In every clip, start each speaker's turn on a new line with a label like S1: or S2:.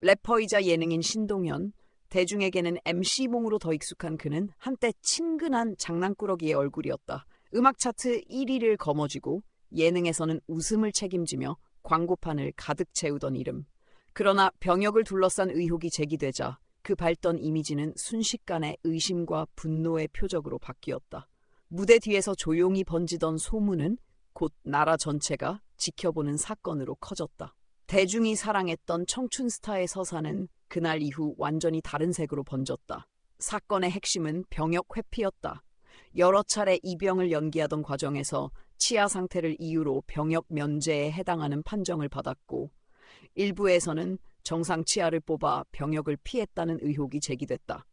S1: 래퍼이자 예능인 신동현, 대중에게는 MC몽으로 더 익숙한 그는 한때 친근한 장난꾸러기의 얼굴이었다. 음악 차트 1위를 거머쥐고 예능에서는 웃음을 책임지며 광고판을 가득 채우던 이름. 그러나 병역을 둘러싼 의혹이 제기되자 그 밝던 이미지는 순식간에 의심과 분노의 표적으로 바뀌었다. 무대 뒤에서 조용히 번지던 소문은 곧 나라 전체가 지켜보는 사건으로 커졌다. 대중이 사랑했던 청춘 스타의 서사는 그날 이후 완전히 다른 색으로 번졌다. 사건의 핵심은 병역 회피였다. 여러 차례 입영을 연기하던 과정에서 치아 상태를 이유로 병역 면제에 해당하는 판정을 받았고, 일부에서는 정상 치아를 뽑아 병역을 피했다는 의혹이 제기됐다.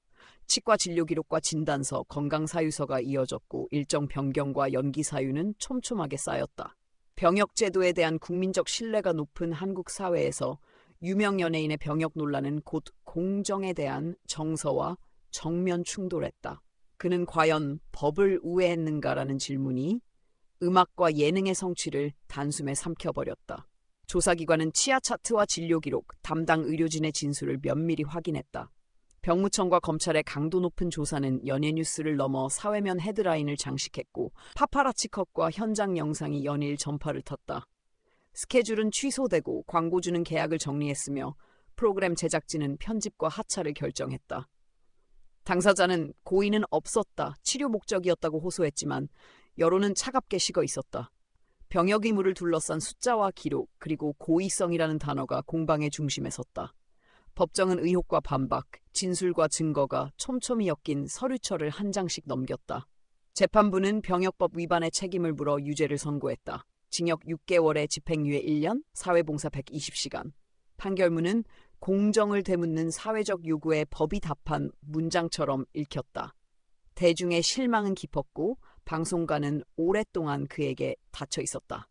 S1: 치과 진료 기록과 진단서, 건강 사유서가 이어졌고 일정 변경과 연기 사유는 촘촘하게 쌓였다. 병역 제도에 대한 국민적 신뢰가 높은 한국 사회에서 유명 연예인의 병역 논란은 곧 공정에 대한 정서와 정면 충돌했다. 그는 과연 법을 우회했는가라는 질문이 음악과 예능의 성취를 단숨에 삼켜버렸다. 조사기관은 치아 차트와 진료 기록, 담당 의료진의 진술을 면밀히 확인했다. 병무청과 검찰의 강도 높은 조사는 연예 뉴스를 넘어 사회면 헤드라인을 장식했고, 파파라치 컷과 현장 영상이 연일 전파를 탔다. 스케줄은 취소되고 광고주는 계약을 정리했으며 프로그램 제작진은 편집과 하차를 결정했다. 당사자는 고의는 없었다, 치료 목적이었다고 호소했지만 여론은 차갑게 식어 있었다. 병역 의무를 둘러싼 숫자와 기록, 그리고 고의성이라는 단어가 공방의 중심에 섰다. 법정은 의혹과 반박, 진술과 증거가 촘촘히 엮인 서류철을 한 장씩 넘겼다. 재판부는 병역법 위반의 책임을 물어 유죄를 선고했다. 징역 6개월에 집행유예 1년, 사회봉사 120시간. 판결문은 공정을 되묻는 사회적 요구에 법이 답한 문장처럼 읽혔다. 대중의 실망은 깊었고 방송가는 오랫동안 그에게 닫혀 있었다.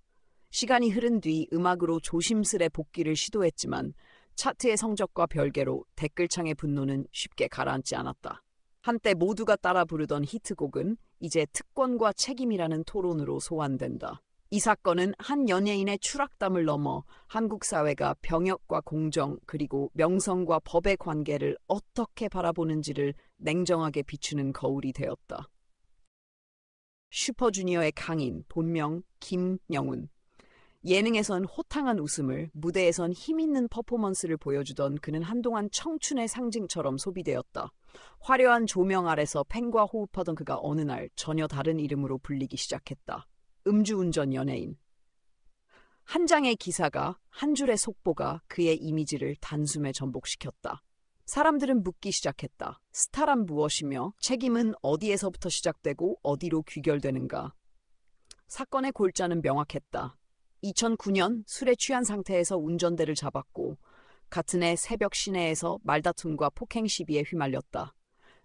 S1: 시간이 흐른 뒤 음악으로 조심스레 복귀를 시도했지만 차트의 성적과 별개로 댓글창의 분노는 쉽게 가라앉지 않았다. 한때 모두가 따라 부르던 히트곡은 이제 특권과 책임이라는 토론으로 소환된다. 이 사건은 한 연예인의 추락담을 넘어 한국 사회가 병역과 공정, 그리고 명성과 법의 관계를 어떻게 바라보는지를 냉정하게 비추는 거울이 되었다. 슈퍼주니어의 강인, 본명 김영훈. 예능에선 호탕한 웃음을, 무대에선 힘있는 퍼포먼스를 보여주던 그는 한동안 청춘의 상징처럼 소비되었다. 화려한 조명 아래서 팬과 호흡하던 그가 어느 날 전혀 다른 이름으로 불리기 시작했다. 음주운전 연예인. 한 장의 기사가, 한 줄의 속보가 그의 이미지를 단숨에 전복시켰다. 사람들은 묻기 시작했다. 스타란 무엇이며 책임은 어디에서부터 시작되고 어디로 귀결되는가. 사건의 골자는 명확했다. 2009년 술에 취한 상태에서 운전대를 잡았고 같은 해 새벽 시내에서 말다툼과 폭행 시비에 휘말렸다.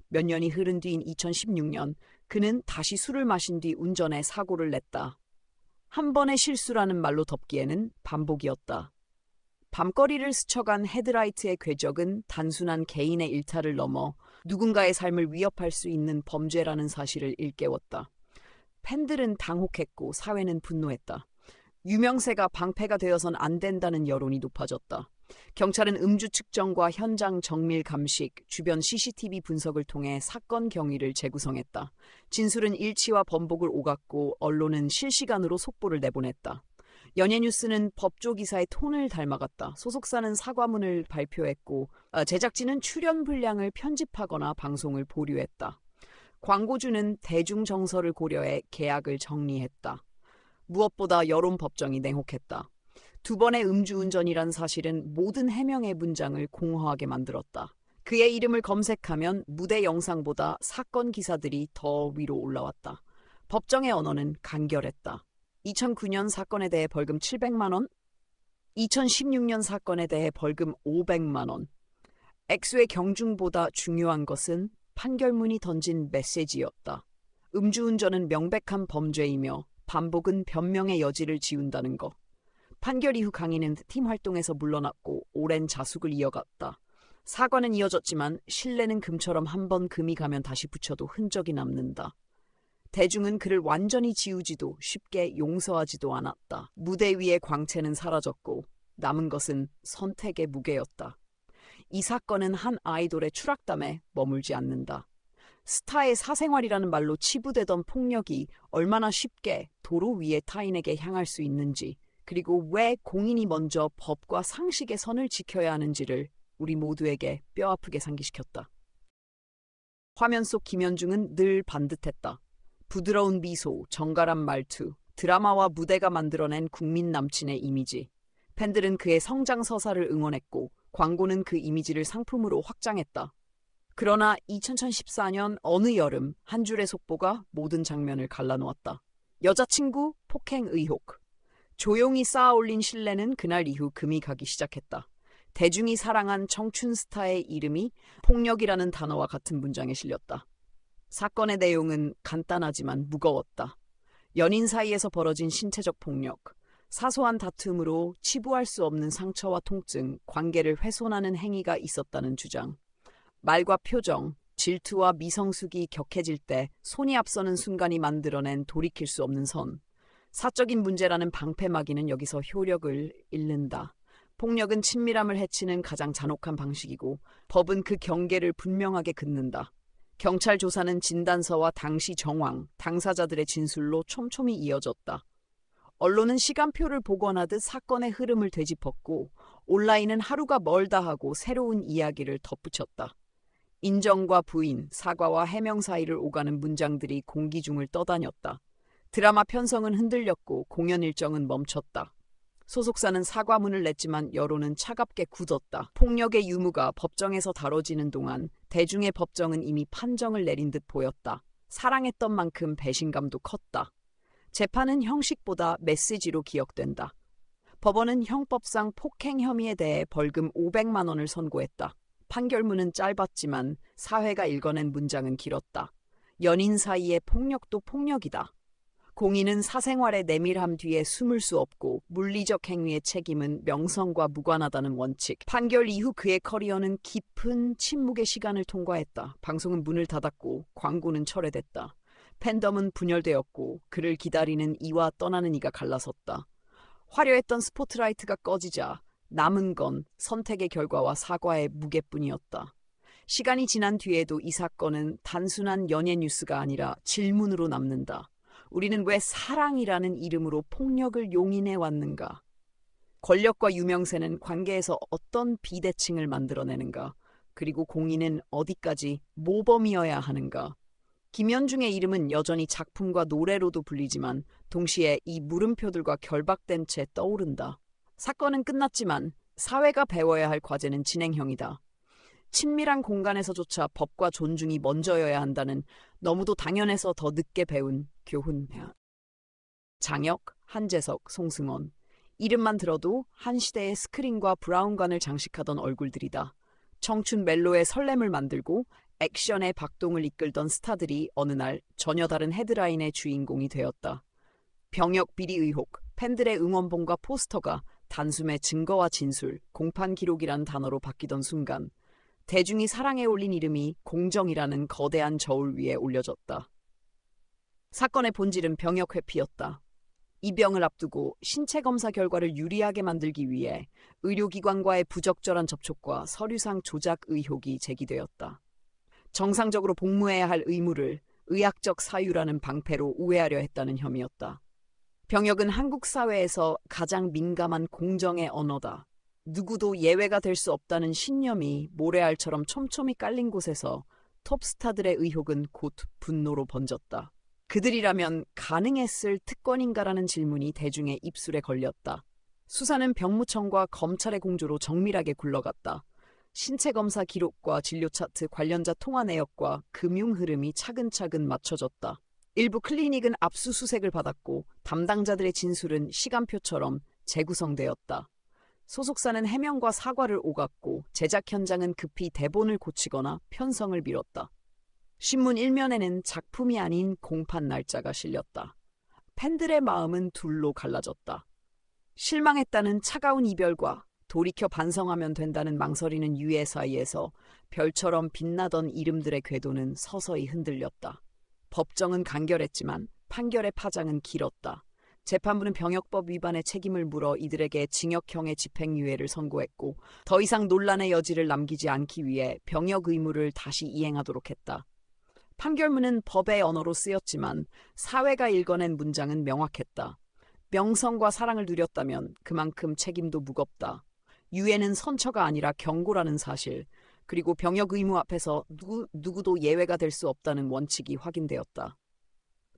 S1: 몇 년이 흐른 뒤인 2016년 그는 다시 술을 마신 뒤 운전에 사고를 냈다. 한 번의 실수라는 말로 덮기에는 반복이었다. 밤거리를 스쳐간 헤드라이트의 궤적은 단순한 개인의 일탈을 넘어 누군가의 삶을 위협할 수 있는 범죄라는 사실을 일깨웠다. 팬들은 당혹했고 사회는 분노했다. 유명세가 방패가 되어선 안 된다는 여론이 높아졌다. 경찰은 음주 측정과 현장 정밀 감식, 주변 CCTV 분석을 통해 사건 경위를 재구성했다. 진술은 일치와 번복을 오갔고 언론은 실시간으로 속보를 내보냈다. 연예뉴스는 법조 기사의 톤을 닮아갔다. 소속사는 사과문을 발표했고 제작진은 출연 분량을 편집하거나 방송을 보류했다. 광고주는 대중 정서를 고려해 계약을 정리했다. 무엇보다 여론 법정이 냉혹했다. 두 번의 음주운전이란 사실은 모든 해명의 문장을 공허하게 만들었다. 그의 이름을 검색하면 무대 영상보다 사건 기사들이 더 위로 올라왔다. 법정의 언어는 간결했다. 2009년 사건에 대해 벌금 700만 원, 2016년 사건에 대해 벌금 500만 원. 액수의 경중보다 중요한 것은 판결문이 던진 메시지였다. 음주운전은 명백한 범죄이며 반복은 변명의 여지를 지운다는 것. 판결 이후 강인은 팀 활동에서 물러났고 오랜 자숙을 이어갔다. 사과는 이어졌지만 신뢰는 금처럼 한 번 금이 가면 다시 붙여도 흔적이 남는다. 대중은 그를 완전히 지우지도 쉽게 용서하지도 않았다. 무대 위의 광채는 사라졌고 남은 것은 선택의 무게였다. 이 사건은 한 아이돌의 추락담에 머물지 않는다. 스타의 사생활이라는 말로 치부되던 폭력이 얼마나 쉽게 도로 위의 타인에게 향할 수 있는지, 그리고 왜 공인이 먼저 법과 상식의 선을 지켜야 하는지를 우리 모두에게 뼈아프게 상기시켰다. 화면 속 김현중은 늘 반듯했다. 부드러운 미소, 정갈한 말투, 드라마와 무대가 만들어낸 국민 남친의 이미지. 팬들은 그의 성장 서사를 응원했고 광고는 그 이미지를 상품으로 확장했다. 그러나 2014년 어느 여름 한 줄의 속보가 모든 장면을 갈라놓았다. 여자친구 폭행 의혹. 조용히 쌓아올린 신뢰는 그날 이후 금이 가기 시작했다. 대중이 사랑한 청춘 스타의 이름이 폭력이라는 단어와 같은 문장에 실렸다. 사건의 내용은 간단하지만 무거웠다. 연인 사이에서 벌어진 신체적 폭력, 사소한 다툼으로 치부할 수 없는 상처와 통증, 관계를 훼손하는 행위가 있었다는 주장. 말과 표정, 질투와 미성숙이 격해질 때 손이 앞서는 순간이 만들어낸 돌이킬 수 없는 선. 사적인 문제라는 방패막이는 여기서 효력을 잃는다. 폭력은 친밀함을 해치는 가장 잔혹한 방식이고 법은 그 경계를 분명하게 긋는다. 경찰 조사는 진단서와 당시 정황, 당사자들의 진술로 촘촘히 이어졌다. 언론은 시간표를 복원하듯 사건의 흐름을 되짚었고 온라인은 하루가 멀다 하고 새로운 이야기를 덧붙였다. 인정과 부인, 사과와 해명 사이를 오가는 문장들이 공기 중을 떠다녔다. 드라마 편성은 흔들렸고 공연 일정은 멈췄다. 소속사는 사과문을 냈지만 여론은 차갑게 굳었다. 폭력의 유무가 법정에서 다뤄지는 동안 대중의 법정은 이미 판정을 내린 듯 보였다. 사랑했던 만큼 배신감도 컸다. 재판은 형식보다 메시지로 기억된다. 법원은 형법상 폭행 혐의에 대해 벌금 500만 원을 선고했다. 판결문은 짧았지만 사회가 읽어낸 문장은 길었다. 연인 사이의 폭력도 폭력이다. 공인은 사생활의 내밀함 뒤에 숨을 수 없고 물리적 행위의 책임은 명성과 무관하다는 원칙. 판결 이후 그의 커리어는 깊은 침묵의 시간을 통과했다. 방송은 문을 닫았고 광고는 철회됐다. 팬덤은 분열되었고 그를 기다리는 이와 떠나는 이가 갈라섰다. 화려했던 스포트라이트가 꺼지자 남은 건 선택의 결과와 사과의 무게뿐이었다. 시간이 지난 뒤에도 이 사건은 단순한 연예 뉴스가 아니라 질문으로 남는다. 우리는 왜 사랑이라는 이름으로 폭력을 용인해 왔는가? 권력과 유명세는 관계에서 어떤 비대칭을 만들어내는가? 그리고 공인은 어디까지 모범이어야 하는가? 김현중의 이름은 여전히 작품과 노래로도 불리지만 동시에 이 물음표들과 결박된 채 떠오른다. 사건은 끝났지만 사회가 배워야 할 과제는 진행형이다. 친밀한 공간에서조차 법과 존중이 먼저여야 한다는 너무도 당연해서 더 늦게 배운 교훈. 장혁, 한재석, 송승헌. 이름만 들어도 한 시대의 스크린과 브라운관을 장식하던 얼굴들이다. 청춘 멜로의 설렘을 만들고 액션의 박동을 이끌던 스타들이 어느 날 전혀 다른 헤드라인의 주인공이 되었다. 병역 비리 의혹, 팬들의 응원봉과 포스터가 단숨에 증거와 진술, 공판 기록이란 단어로 바뀌던 순간 대중이 사랑에 올린 이름이 공정이라는 거대한 저울 위에 올려졌다. 사건의 본질은 병역 회피였다. 입영을 앞두고 신체 검사 결과를 유리하게 만들기 위해 의료기관과의 부적절한 접촉과 서류상 조작 의혹이 제기되었다. 정상적으로 복무해야 할 의무를 의학적 사유라는 방패로 우회하려 했다는 혐의였다. 병역은 한국 사회에서 가장 민감한 공정의 언어다. 누구도 예외가 될 수 없다는 신념이 모래알처럼 촘촘히 깔린 곳에서 톱스타들의 의혹은 곧 분노로 번졌다. 그들이라면 가능했을 특권인가라는 질문이 대중의 입술에 걸렸다. 수사는 병무청과 검찰의 공조로 정밀하게 굴러갔다. 신체 검사 기록과 진료 차트, 관련자 통화 내역과 금융 흐름이 차근차근 맞춰졌다. 일부 클리닉은 압수수색을 받았고 담당자들의 진술은 시간표처럼 재구성되었다. 소속사는 해명과 사과를 오갔고 제작 현장은 급히 대본을 고치거나 편성을 미뤘다. 신문 일면에는 작품이 아닌 공판 날짜가 실렸다. 팬들의 마음은 둘로 갈라졌다. 실망했다는 차가운 이별과 돌이켜 반성하면 된다는 망설이는 유해 사이에서 별처럼 빛나던 이름들의 궤도는 서서히 흔들렸다. 법정은 간결했지만 판결의 파장은 길었다. 재판부는 병역법 위반의 책임을 물어 이들에게 징역형의 집행유예를 선고했고 더 이상 논란의 여지를 남기지 않기 위해 병역 의무를 다시 이행하도록 했다. 판결문은 법의 언어로 쓰였지만 사회가 읽어낸 문장은 명확했다. 명성과 사랑을 누렸다면 그만큼 책임도 무겁다. 유예는 선처가 아니라 경고라는 사실, 그리고 병역 의무 앞에서 누구도 예외가 될 수 없다는 원칙이 확인되었다.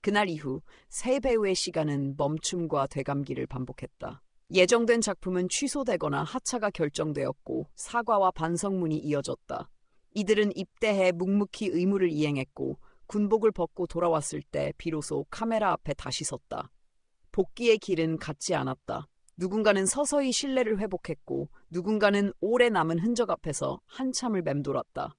S1: 그날 이후 세 배우의 시간은 멈춤과 되감기를 반복했다. 예정된 작품은 취소되거나 하차가 결정되었고 사과와 반성문이 이어졌다. 이들은 입대해 묵묵히 의무를 이행했고 군복을 벗고 돌아왔을 때 비로소 카메라 앞에 다시 섰다. 복귀의 길은 같지 않았다. 누군가는 서서히 신뢰를 회복했고 누군가는 오래 남은 흔적 앞에서 한참을 맴돌았다.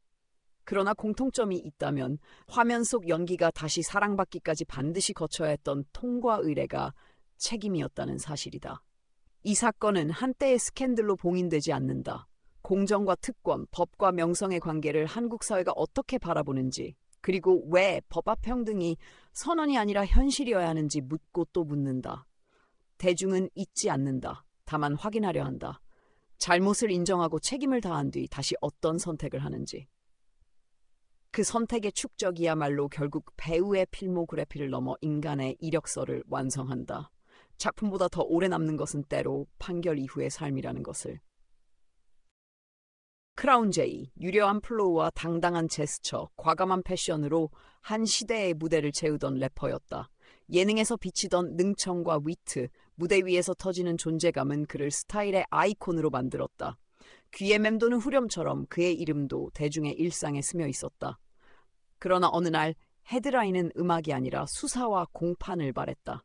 S1: 그러나 공통점이 있다면 화면 속 연기가 다시 사랑받기까지 반드시 거쳐야 했던 통과 의례가 책임이었다는 사실이다. 이 사건은 한때의 스캔들로 봉인되지 않는다. 공정과 특권, 법과 명성의 관계를 한국 사회가 어떻게 바라보는지, 그리고 왜 법앞 평등이 선언이 아니라 현실이어야 하는지 묻고 또 묻는다. 대중은 잊지 않는다. 다만 확인하려 한다. 잘못을 인정하고 책임을 다한 뒤 다시 어떤 선택을 하는지. 그 선택의 축적이야말로 결국 배우의 필모그래피를 넘어 인간의 이력서를 완성한다. 작품보다 더 오래 남는 것은 때로 판결 이후의 삶이라는 것을. 크라운 제이, 유려한 플로우와 당당한 제스처, 과감한 패션으로 한 시대의 무대를 채우던 래퍼였다. 예능에서 비치던 능청과 위트, 무대 위에서 터지는 존재감은 그를 스타일의 아이콘으로 만들었다. 귀에 맴도는 후렴처럼 그의 이름도 대중의 일상에 스며 있었다. 그러나 어느 날 헤드라인은 음악이 아니라 수사와 공판을 말했다.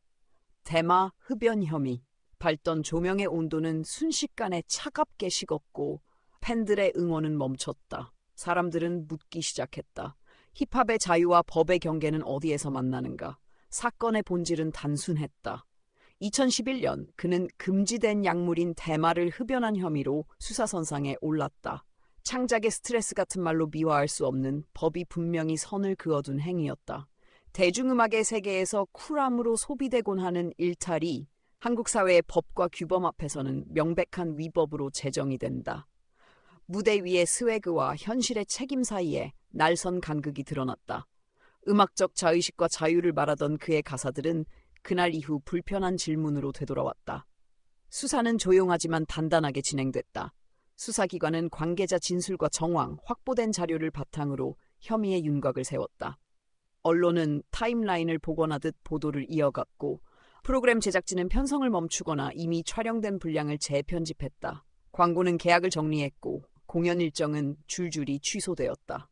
S1: 대마 흡연 혐의, 밝던 조명의 온도는 순식간에 차갑게 식었고 팬들의 응원은 멈췄다. 사람들은 묻기 시작했다. 힙합의 자유와 법의 경계는 어디에서 만나는가? 사건의 본질은 단순했다. 2011년 그는 금지된 약물인 대마를 흡연한 혐의로 수사선상에 올랐다. 창작의 스트레스 같은 말로 미화할 수 없는 법이 분명히 선을 그어둔 행위였다. 대중음악의 세계에서 쿨함으로 소비되곤 하는 일탈이 한국 사회의 법과 규범 앞에서는 명백한 위법으로 제정이 된다. 무대 위의 스웨그와 현실의 책임 사이에 날선 간극이 드러났다. 음악적 자의식과 자유를 말하던 그의 가사들은 그날 이후 불편한 질문으로 되돌아왔다. 수사는 조용하지만 단단하게 진행됐다. 수사기관은 관계자 진술과 정황, 확보된 자료를 바탕으로 혐의의 윤곽을 세웠다. 언론은 타임라인을 복원하듯 보도를 이어갔고 프로그램 제작진은 편성을 멈추거나 이미 촬영된 분량을 재편집했다. 광고는 계약을 정리했고 공연 일정은 줄줄이 취소되었다.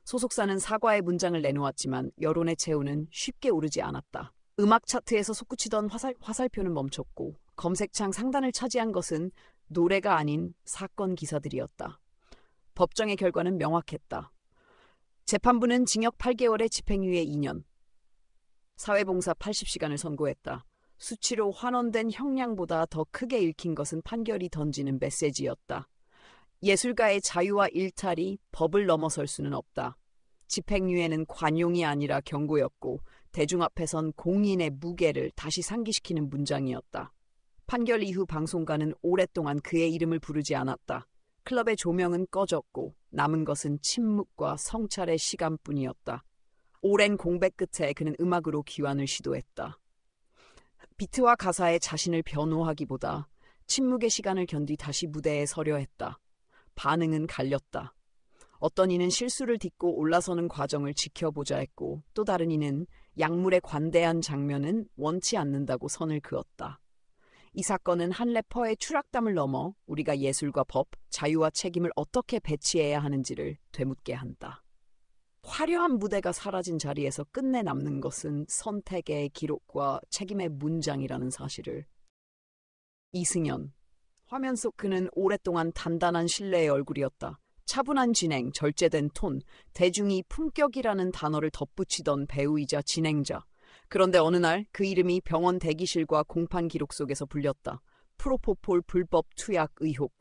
S1: 소속사는 사과의 문장을 내놓았지만 여론의 체온은 쉽게 오르지 않았다. 음악 차트에서 솟구치던 화살표는 멈췄고 검색창 상단을 차지한 것은 노래가 아닌 사건 기사들이었다. 법정의 결과는 명확했다. 재판부는 징역 8개월에 집행유예 2년, 사회봉사 80시간을 선고했다. 수치로 환원된 형량보다 더 크게 읽힌 것은 판결이 던지는 메시지였다. 예술가의 자유와 일탈이 법을 넘어설 수는 없다. 집행유예는 관용이 아니라 경고였고 대중 앞에선 공인의 무게를 다시 상기시키는 문장이었다. 판결 이후 방송가는 오랫동안 그의 이름을 부르지 않았다. 클럽의 조명은 꺼졌고 남은 것은 침묵과 성찰의 시간뿐이었다. 오랜 공백 끝에 그는 음악으로 귀환을 시도했다. 비트와 가사에 자신을 변호하기보다 침묵의 시간을 견디 다시 무대에 서려 했다. 반응은 갈렸다. 어떤 이는 실수를 딛고 올라서는 과정을 지켜보자 했고 또 다른 이는 약물에 관대한 장면은 원치 않는다고 선을 그었다. 이 사건은 한 래퍼의 추락담을 넘어 우리가 예술과 법, 자유와 책임을 어떻게 배치해야 하는지를 되묻게 한다. 화려한 무대가 사라진 자리에서 끝내 남는 것은 선택의 기록과 책임의 문장이라는 사실을. 이승연. 화면 속 그는 오랫동안 단단한 신뢰의 얼굴이었다. 차분한 진행, 절제된 톤, 대중이 품격이라는 단어를 덧붙이던 배우이자 진행자. 그런데 어느 날 그 이름이 병원 대기실과 공판 기록 속에서 불렸다. 프로포폴 불법 투약 의혹.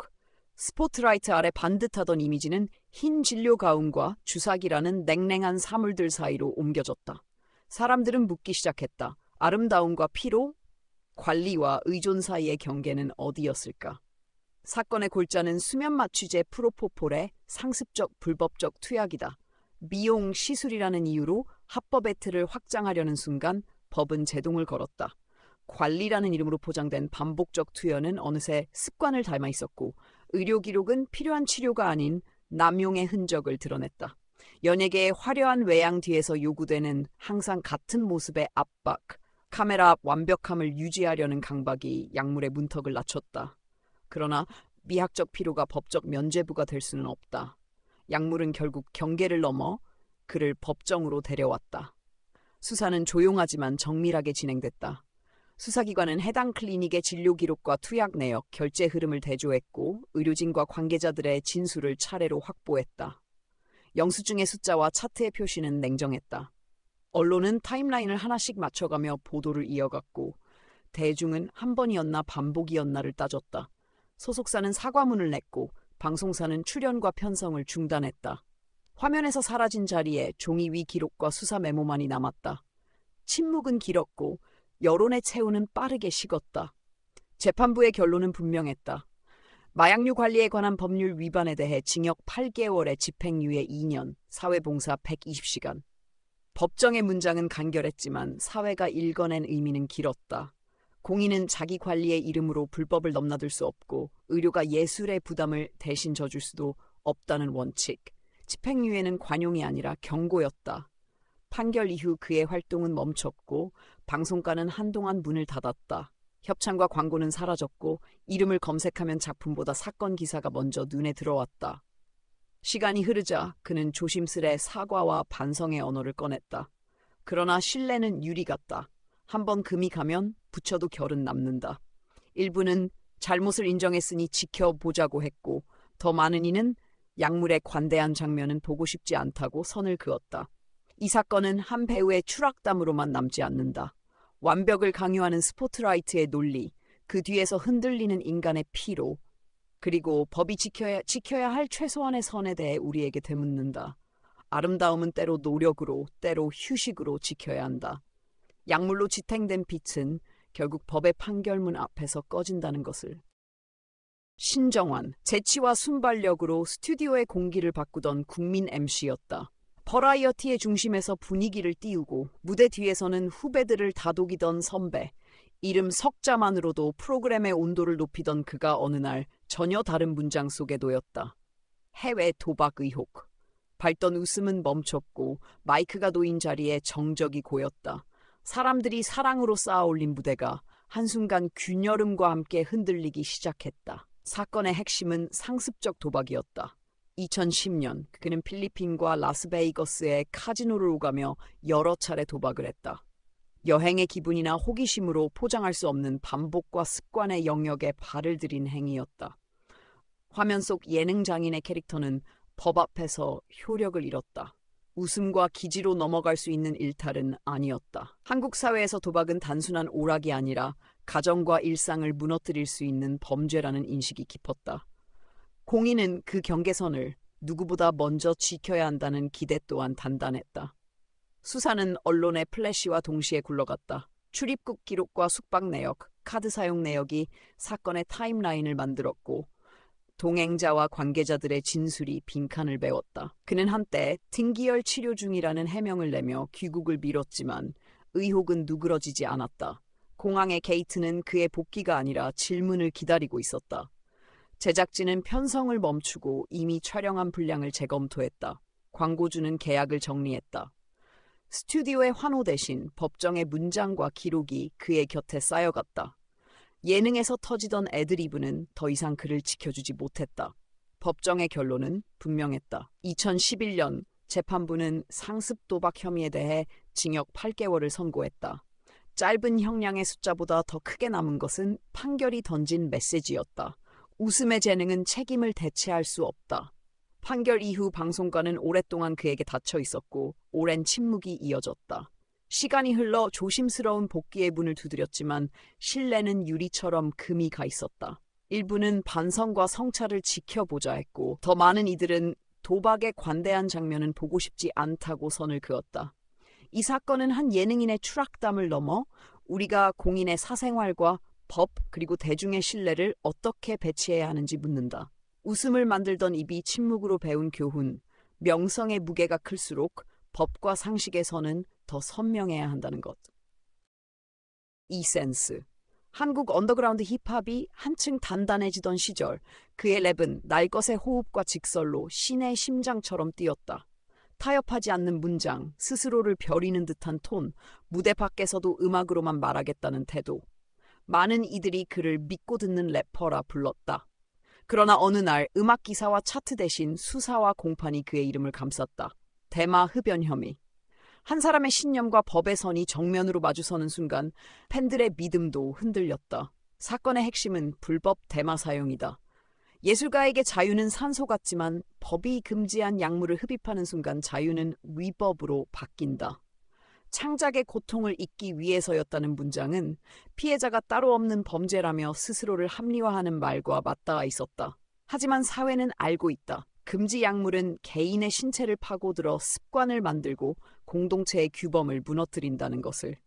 S1: 스포트라이트 아래 반듯하던 이미지는 흰 진료 가운과 주사기라는 냉랭한 사물들 사이로 옮겨졌다. 사람들은 묻기 시작했다. 아름다움과 피로? 관리와 의존 사이의 경계는 어디였을까? 사건의 골자는 수면 마취제 프로포폴의 상습적 불법적 투약이다. 미용 시술이라는 이유로 합법 혜택을 확장하려는 순간 법은 제동을 걸었다. 관리라는 이름으로 포장된 반복적 투여는 어느새 습관을 닮아 있었고 의료 기록은 필요한 치료가 아닌 남용의 흔적을 드러냈다. 연예계의 화려한 외양 뒤에서 요구되는 항상 같은 모습의 압박, 카메라 앞 완벽함을 유지하려는 강박이 약물의 문턱을 낮췄다. 그러나 미학적 필요가 법적 면죄부가 될 수는 없다. 약물은 결국 경계를 넘어 그를 법정으로 데려왔다. 수사는 조용하지만 정밀하게 진행됐다. 수사기관은 해당 클리닉의 진료 기록과 투약 내역, 결제 흐름을 대조했고 의료진과 관계자들의 진술을 차례로 확보했다. 영수증의 숫자와 차트의 표시는 냉정했다. 언론은 타임라인을 하나씩 맞춰가며 보도를 이어갔고 대중은 한 번이었나 반복이었나를 따졌다. 소속사는 사과문을 냈고 방송사는 출연과 편성을 중단했다. 화면에서 사라진 자리에 종이 위 기록과 수사 메모만이 남았다. 침묵은 길었고 여론의 체온은 빠르게 식었다. 재판부의 결론은 분명했다. 마약류 관리에 관한 법률 위반에 대해 징역 8개월에 집행유예 2년, 사회봉사 120시간. 법정의 문장은 간결했지만 사회가 읽어낸 의미는 길었다. 공인은 자기 관리의 이름으로 불법을 넘나들 수 없고 의료가 예술의 부담을 대신 져줄 수도 없다는 원칙. 집행유예는 관용이 아니라 경고였다. 판결 이후 그의 활동은 멈췄고 방송가는 한동안 문을 닫았다. 협찬과 광고는 사라졌고 이름을 검색하면 작품보다 사건 기사가 먼저 눈에 들어왔다. 시간이 흐르자 그는 조심스레 사과와 반성의 언어를 꺼냈다. 그러나 신뢰는 유리 같다. 한번 금이 가면 붙여도 결은 남는다. 일부는 잘못을 인정했으니 지켜보자고 했고 더 많은 이는 약물에 관대한 장면은 보고 싶지 않다고 선을 그었다. 이 사건은 한 배우의 추락담으로만 남지 않는다. 완벽을 강요하는 스포트라이트의 논리, 그 뒤에서 흔들리는 인간의 피로, 그리고 법이 지켜야 할 최소한의 선에 대해 우리에게 되묻는다. 아름다움은 때로 노력으로, 때로 휴식으로 지켜야 한다. 약물로 지탱된 빛은 결국 법의 판결문 앞에서 꺼진다는 것을. 신정환, 재치와 순발력으로 스튜디오의 공기를 바꾸던 국민 MC였다. 버라이어티의 중심에서 분위기를 띄우고 무대 뒤에서는 후배들을 다독이던 선배. 이름 석자만으로도 프로그램의 온도를 높이던 그가 어느 날 전혀 다른 문장 속에 놓였다. 해외 도박 의혹. 밝던 웃음은 멈췄고 마이크가 놓인 자리에 정적이 고였다. 사람들이 사랑으로 쌓아올린 무대가 한순간 균열음과 함께 흔들리기 시작했다. 사건의 핵심은 상습적 도박이었다. 2010년 그는 필리핀과 라스베이거스의 카지노를 오가며 여러 차례 도박을 했다. 여행의 기분이나 호기심으로 포장할 수 없는 반복과 습관의 영역에 발을 들인 행위였다. 화면 속 예능 장인의 캐릭터는 법 앞에서 효력을 잃었다. 웃음과 기지로 넘어갈 수 있는 일탈은 아니었다. 한국 사회에서 도박은 단순한 오락이 아니라 가정과 일상을 무너뜨릴 수 있는 범죄라는 인식이 깊었다. 공인은 그 경계선을 누구보다 먼저 지켜야 한다는 기대 또한 단단했다. 수사는 언론의 플래시와 동시에 굴러갔다. 출입국 기록과 숙박 내역, 카드 사용 내역이 사건의 타임라인을 만들었고 동행자와 관계자들의 진술이 빈칸을 메웠다. 그는 한때 등기열 치료 중이라는 해명을 내며 귀국을 미뤘지만 의혹은 누그러지지 않았다. 공항의 게이트는 그의 복귀가 아니라 질문을 기다리고 있었다. 제작진은 편성을 멈추고 이미 촬영한 분량을 재검토했다. 광고주는 계약을 정리했다. 스튜디오의 환호 대신 법정의 문장과 기록이 그의 곁에 쌓여갔다. 예능에서 터지던 애드리브는 더 이상 그를 지켜주지 못했다. 법정의 결론은 분명했다. 2011년 재판부는 상습 도박 혐의에 대해 징역 8개월을 선고했다. 짧은 형량의 숫자보다 더 크게 남은 것은 판결이 던진 메시지였다. 웃음의 재능은 책임을 대체할 수 없다. 판결 이후 방송가는 오랫동안 그에게 닫혀 있었고 오랜 침묵이 이어졌다. 시간이 흘러 조심스러운 복귀의 문을 두드렸지만 신뢰는 유리처럼 금이 가 있었다. 일부는 반성과 성찰을 지켜보자 했고 더 많은 이들은 도박에 관대한 장면은 보고 싶지 않다고 선을 그었다. 이 사건은 한 예능인의 추락담을 넘어 우리가 공인의 사생활과 법 그리고 대중의 신뢰를 어떻게 배치해야 하는지 묻는다. 웃음을 만들던 입이 침묵으로 배운 교훈, 명성의 무게가 클수록 법과 상식의 선은 더 선명해야 한다는 것. 이센스. 한국 언더그라운드 힙합이 한층 단단해지던 시절, 그의 랩은 날 것의 호흡과 직설로 신의 심장처럼 뛰었다. 타협하지 않는 문장, 스스로를 벼리는 듯한 톤, 무대 밖에서도 음악으로만 말하겠다는 태도. 많은 이들이 그를 믿고 듣는 래퍼라 불렀다. 그러나 어느 날 음악 기사와 차트 대신 수사와 공판이 그의 이름을 감쌌다. 대마 흡연 혐의. 한 사람의 신념과 법의 선이 정면으로 마주서는 순간 팬들의 믿음도 흔들렸다. 사건의 핵심은 불법 대마 사용이다. 예술가에게 자유는 산소 같지만 법이 금지한 약물을 흡입하는 순간 자유는 위법으로 바뀐다. 창작의 고통을 잊기 위해서였다는 문장은 피해자가 따로 없는 범죄라며 스스로를 합리화하는 말과 맞닿아 있었다. 하지만 사회는 알고 있다. 금지 약물은 개인의 신체를 파고들어 습관을 만들고 공동체의 규범을 무너뜨린다는 것을.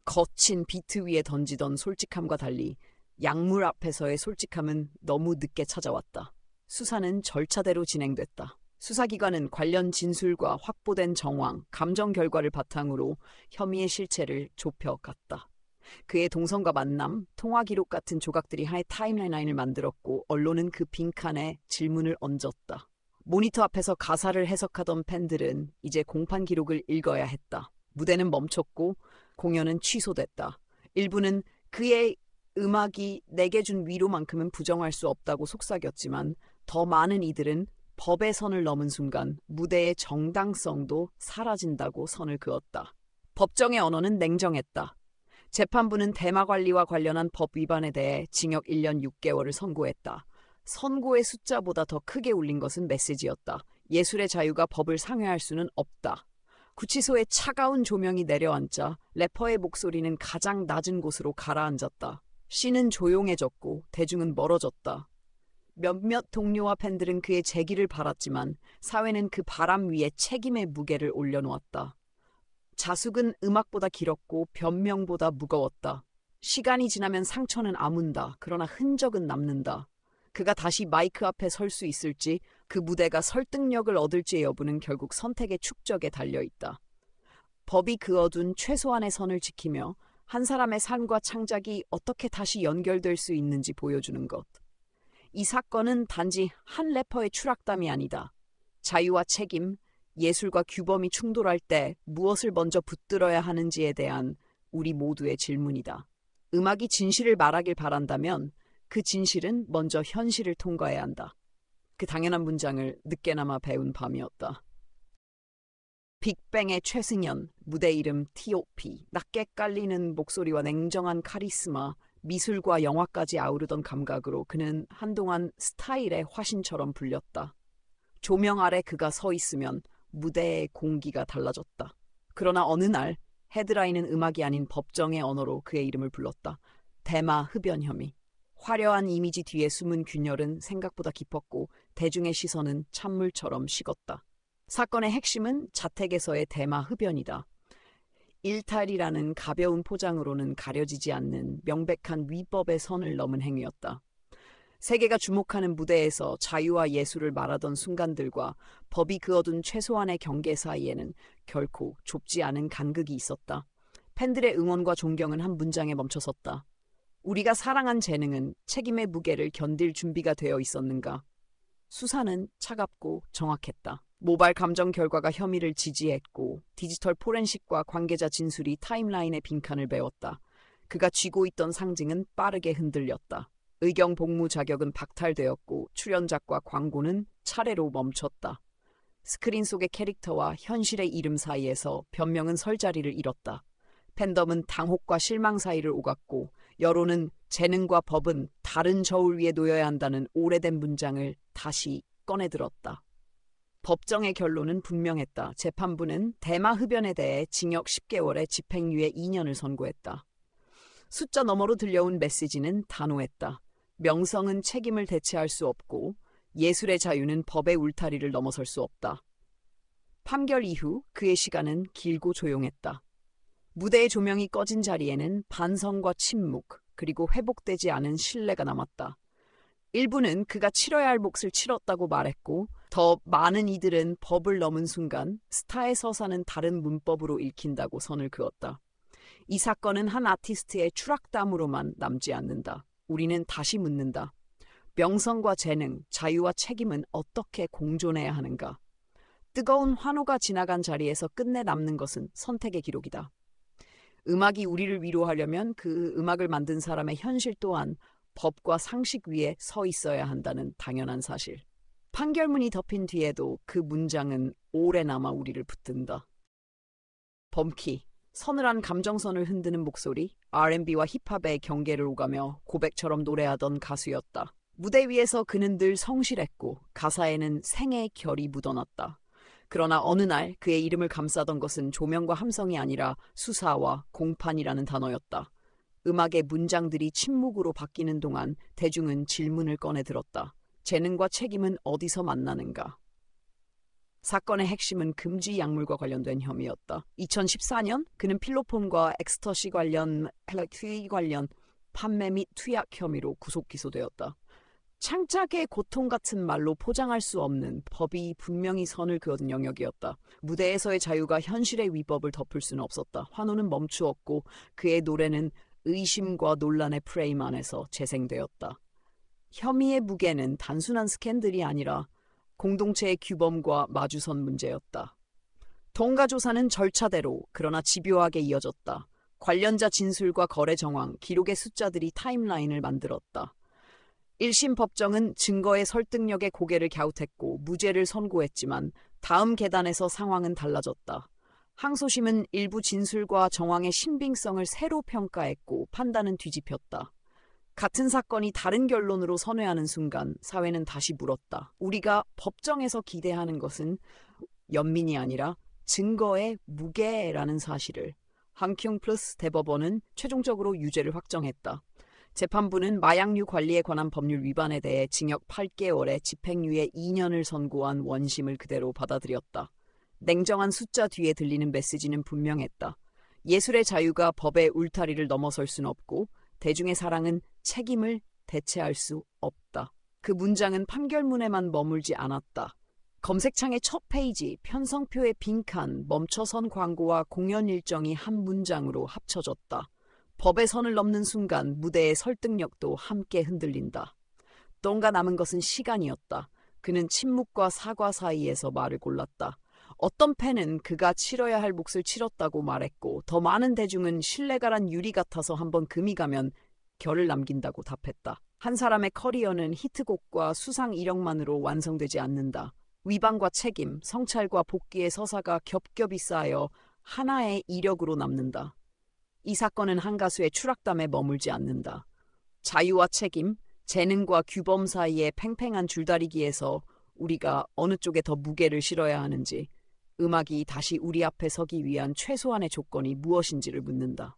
S1: 거친 비트 위에 던지던 솔직함과 달리 약물 앞에서의 솔직함은 너무 늦게 찾아왔다. 수사는 절차대로 진행됐다. 수사기관은 관련 진술과 확보된 정황, 감정 결과를 바탕으로 혐의의 실체를 좁혀갔다. 그의 동선과 만남, 통화 기록 같은 조각들이 하나의 타임라인을 만들었고 언론은 그 빈칸에 질문을 얹었다. 모니터 앞에서 가사를 해석하던 팬들은 이제 공판 기록을 읽어야 했다. 무대는 멈췄고 공연은 취소됐다. 일부는 그의 음악이 내게 준 위로만큼은 부정할 수 없다고 속삭였지만 더 많은 이들은 법의 선을 넘은 순간 무대의 정당성도 사라진다고 선을 그었다. 법정의 언어는 냉정했다. 재판부는 대마 관리와 관련한 법 위반에 대해 징역 1년 6개월을 선고했다. 선고의 숫자보다 더 크게 울린 것은 메시지였다. 예술의 자유가 법을 상회할 수는 없다. 구치소의 차가운 조명이 내려앉자 래퍼의 목소리는 가장 낮은 곳으로 가라앉았다. 시는 조용해졌고 대중은 멀어졌다. 몇몇 동료와 팬들은 그의 재기를 바랐지만 사회는 그 바람 위에 책임의 무게를 올려놓았다. 자숙은 음악보다 길었고 변명보다 무거웠다. 시간이 지나면 상처는 아문다. 그러나 흔적은 남는다. 그가 다시 마이크 앞에 설 수 있을지, 그 무대가 설득력을 얻을지의 여부는 결국 선택의 축적에 달려있다. 법이 그어둔 최소한의 선을 지키며 한 사람의 삶과 창작이 어떻게 다시 연결될 수 있는지 보여주는 것. 이 사건은 단지 한 래퍼의 추락담이 아니다. 자유와 책임, 예술과 규범이 충돌할 때 무엇을 먼저 붙들어야 하는지에 대한 우리 모두의 질문이다. 음악이 진실을 말하길 바란다면 그 진실은 먼저 현실을 통과해야 한다. 그 당연한 문장을 늦게나마 배운 밤이었다. 빅뱅의 최승연, 무대 이름 T.O.P. 낮게 깔리는 목소리와 냉정한 카리스마, 미술과 영화까지 아우르던 감각으로 그는 한동안 스타일의 화신처럼 불렸다. 조명 아래 그가 서 있으면 무대의 공기가 달라졌다. 그러나 어느 날 헤드라인은 음악이 아닌 법정의 언어로 그의 이름을 불렀다. 대마 흡연 혐의. 화려한 이미지 뒤에 숨은 균열은 생각보다 깊었고 대중의 시선은 찬물처럼 식었다. 사건의 핵심은 자택에서의 대마 흡연이다. 일탈이라는 가벼운 포장으로는 가려지지 않는 명백한 위법의 선을 넘은 행위였다. 세계가 주목하는 무대에서 자유와 예술을 말하던 순간들과 법이 그어둔 최소한의 경계 사이에는 결코 좁지 않은 간극이 있었다. 팬들의 응원과 존경은 한 문장에 멈춰섰다. 우리가 사랑한 재능은 책임의 무게를 견딜 준비가 되어 있었는가? 수사는 차갑고 정확했다. 모발 감정 결과가 혐의를 지지했고 디지털 포렌식과 관계자 진술이 타임라인의 빈칸을 메웠다. 그가 쥐고 있던 상징은 빠르게 흔들렸다. 의경 복무 자격은 박탈되었고 출연작과 광고는 차례로 멈췄다. 스크린 속의 캐릭터와 현실의 이름 사이에서 변명은 설 자리를 잃었다. 팬덤은 당혹과 실망 사이를 오갔고 여론은 재능과 법은 다른 저울 위에 놓여야 한다는 오래된 문장을 다시 꺼내들었다. 법정의 결론은 분명했다. 재판부는 대마 흡연에 대해 징역 10개월에 집행유예 2년을 선고했다. 숫자 너머로 들려온 메시지는 단호했다. 명성은 책임을 대체할 수 없고 예술의 자유는 법의 울타리를 넘어설 수 없다. 판결 이후 그의 시간은 길고 조용했다. 무대의 조명이 꺼진 자리에는 반성과 침묵, 그리고 회복되지 않은 신뢰가 남았다. 일부는 그가 치러야 할 몫을 치렀다고 말했고, 더 많은 이들은 법을 넘은 순간 스타의 서사는 다른 문법으로 읽힌다고 선을 그었다. 이 사건은 한 아티스트의 추락담으로만 남지 않는다. 우리는 다시 묻는다. 명성과 재능, 자유와 책임은 어떻게 공존해야 하는가? 뜨거운 환호가 지나간 자리에서 끝내 남는 것은 선택의 기록이다. 음악이 우리를 위로하려면 그 음악을 만든 사람의 현실 또한 법과 상식 위에 서 있어야 한다는 당연한 사실. 판결문이 덮인 뒤에도 그 문장은 오래 남아 우리를 붙든다. 범키, 서늘한 감정선을 흔드는 목소리, R&B와 힙합의 경계를 오가며 고백처럼 노래하던 가수였다. 무대 위에서 그는 늘 성실했고 가사에는 생애의 결이 묻어났다. 그러나 어느 날 그의 이름을 감싸던 것은 조명과 함성이 아니라 수사와 공판이라는 단어였다. 음악의 문장들이 침묵으로 바뀌는 동안 대중은 질문을 꺼내 들었다. 재능과 책임은 어디서 만나는가? 사건의 핵심은 금지 약물과 관련된 혐의였다. 2014년 그는 필로폰과 엑스터시 관련 판매 및 투약 혐의로 구속 기소되었다. 창작의 고통 같은 말로 포장할 수 없는 법이 분명히 선을 그은 영역이었다. 무대에서의 자유가 현실의 위법을 덮을 수는 없었다. 환호는 멈추었고 그의 노래는 의심과 논란의 프레임 안에서 재생되었다. 혐의의 무게는 단순한 스캔들이 아니라 공동체의 규범과 마주선 문제였다. 동가 조사는 절차대로 그러나 집요하게 이어졌다. 관련자 진술과 거래 정황, 기록의 숫자들이 타임라인을 만들었다. 1심 법정은 증거의 설득력에 고개를 갸웃했고 무죄를 선고했지만 다음 계단에서 상황은 달라졌다. 항소심은 일부 진술과 정황의 신빙성을 새로 평가했고 판단은 뒤집혔다. 같은 사건이 다른 결론으로 선회하는 순간 사회는 다시 물었다. 우리가 법정에서 기대하는 것은 연민이 아니라 증거의 무게라는 사실을. 항킹 플러스 대법원은 최종적으로 유죄를 확정했다. 재판부는 마약류 관리에 관한 법률 위반에 대해 징역 8개월에 집행유예 2년을 선고한 원심을 그대로 받아들였다. 냉정한 숫자 뒤에 들리는 메시지는 분명했다. 예술의 자유가 법의 울타리를 넘어설 순 없고 대중의 사랑은 책임을 대체할 수 없다. 그 문장은 판결문에만 머물지 않았다. 검색창의 첫 페이지, 편성표의 빈칸, 멈춰선 광고와 공연 일정이 한 문장으로 합쳐졌다. 법의 선을 넘는 순간 무대의 설득력도 함께 흔들린다. 똥가 남은 것은 시간이었다. 그는 침묵과 사과 사이에서 말을 골랐다. 어떤 팬은 그가 치러야 할 몫을 치렀다고 말했고 더 많은 대중은 신뢰가란 유리 같아서 한번 금이 가면 결을 남긴다고 답했다. 한 사람의 커리어는 히트곡과 수상 이력만으로 완성되지 않는다. 위반과 책임, 성찰과 복귀의 서사가 겹겹이 쌓여 하나의 이력으로 남는다. 이 사건은 한 가수의 추락담에 머물지 않는다. 자유와 책임, 재능과 규범 사이의 팽팽한 줄다리기에서 우리가 어느 쪽에 더 무게를 실어야 하는지, 음악이 다시 우리 앞에 서기 위한 최소한의 조건이 무엇인지를 묻는다.